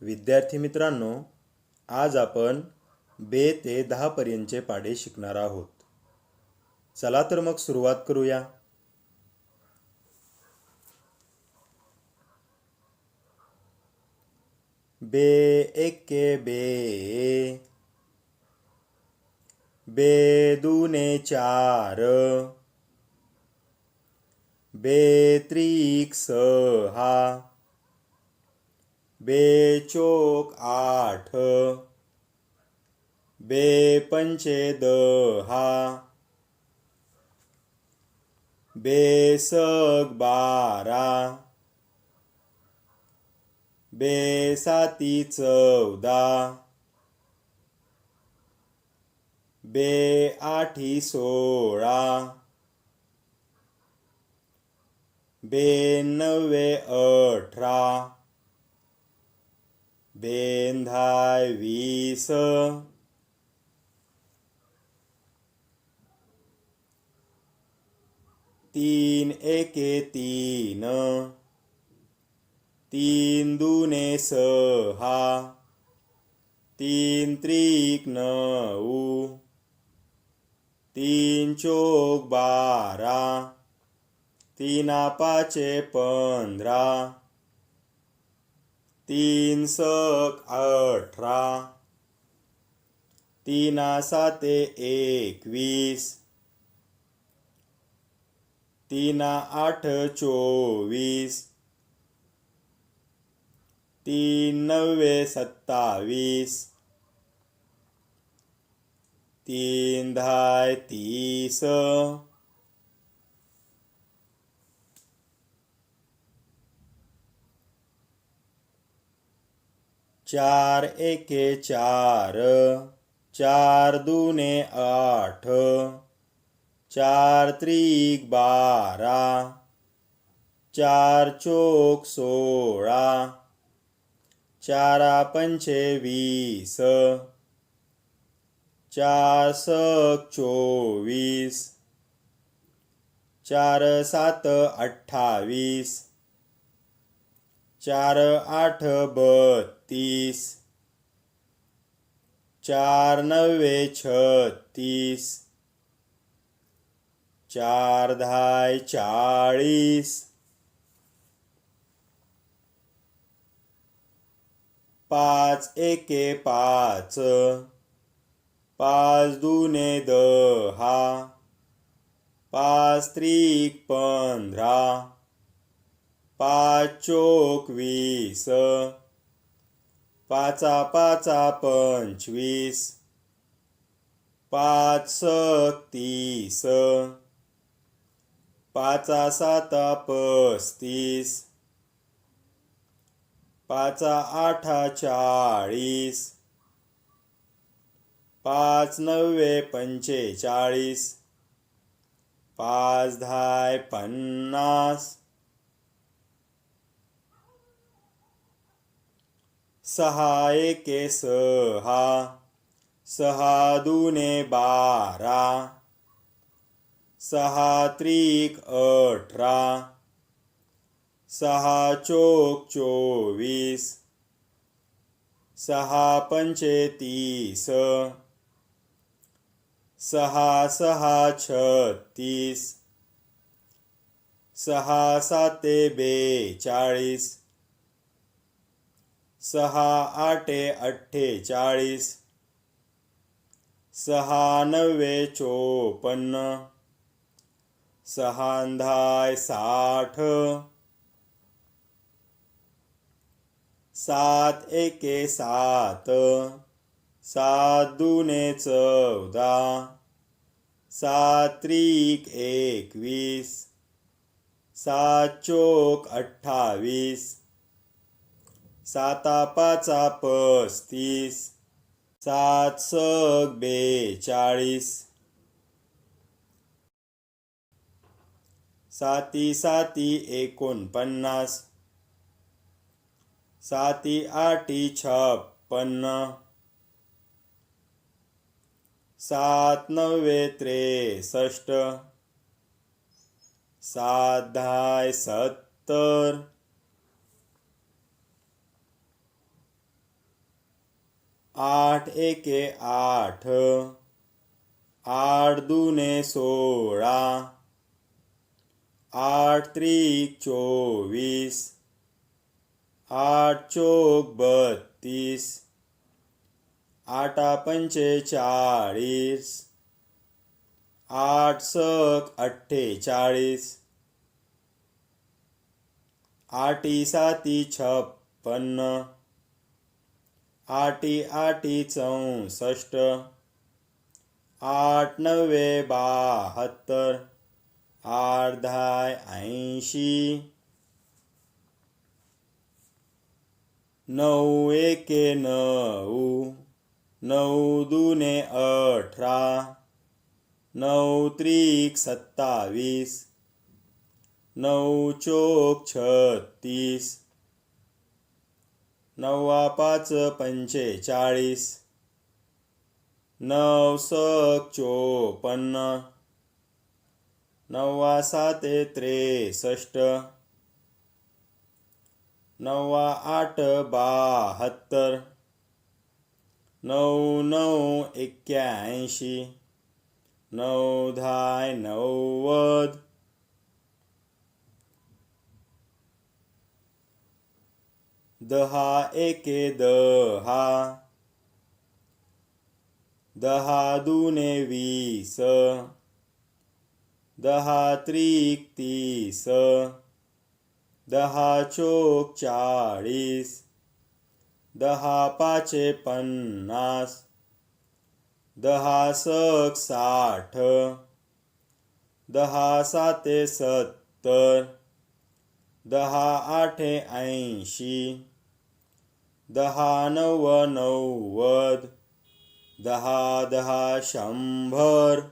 विद्यार्थी मित्रांनो, आज आपण 2 ते 10 पर्यंतचे पाढे शिकणार आहोत. चला तर मग सुरुवात करूया. बे एके बे, बे दुने चार, बे त्रिक सहा, बे चोक आठ, बे पंचे दहा, बे सग बारा, बे साती 14, बे आठी 16, बे नवे 18, बेन 20, तीन एके 3, तीन दुने 6, तीन त्रिक 9, तीन चोक 12, तीना पाचे 15, तीन सक 18, तीना साते 21, तीना आठ 24, तीन नवे 27, तीन धाय 30, चार एके 4, चार दुने 8, चार त्रिक 12, चार चोक 16, चारा पंचे 20, चार सक 24, चार सात 28, चार आठ 32, चार नवे 36, चार धाय 40, पाच एके 5, पाच दुने 10, पाच त्रिक 15, पाच चोक 20, पाचा पाचा 25, पाच सक 30, पाचा साता 35, पाचा आठा 40, पाच नवे 45, पाच धाय 50, सहा एके 6, सहा दुने 12, सहा त्रिक 18, सहा चोक 24, सहा पंचे 30, सहा सहा 36, सहा साते 42, सहा आठे 48, सहा नवे 54, सहा धाय 60, सात एके 7, सात दुने 14, सात त्रिक 21, सात चोक 28, साता पाचा 35, सात सक 42, साती साती 49, साती आठी 56, सात नवे 63, सात धाय 70, आठ एके 8, 8 दुने 16, 8 त्रिक 24, 8 चोक 32, 8 पंचे 40, 8 सक 48, 8 साती 56, 8 8 64, 8 9 72, 8 10 80, 9 एके 9, 9 दुने 18, 9 त्रिक 27, 9 चोक 36, 9 5 45, 9 सक 54, 9 7 63, 9 8 72, 9 9 81, 9 10 90, 10 एके 10, 10 दुने 20, 10 त्रिक 30, 10 चोक 40, 10 पाचे 50, 10 सक 60, 10 साते 70, 10 8 80, 10 9 90, 10 10 100,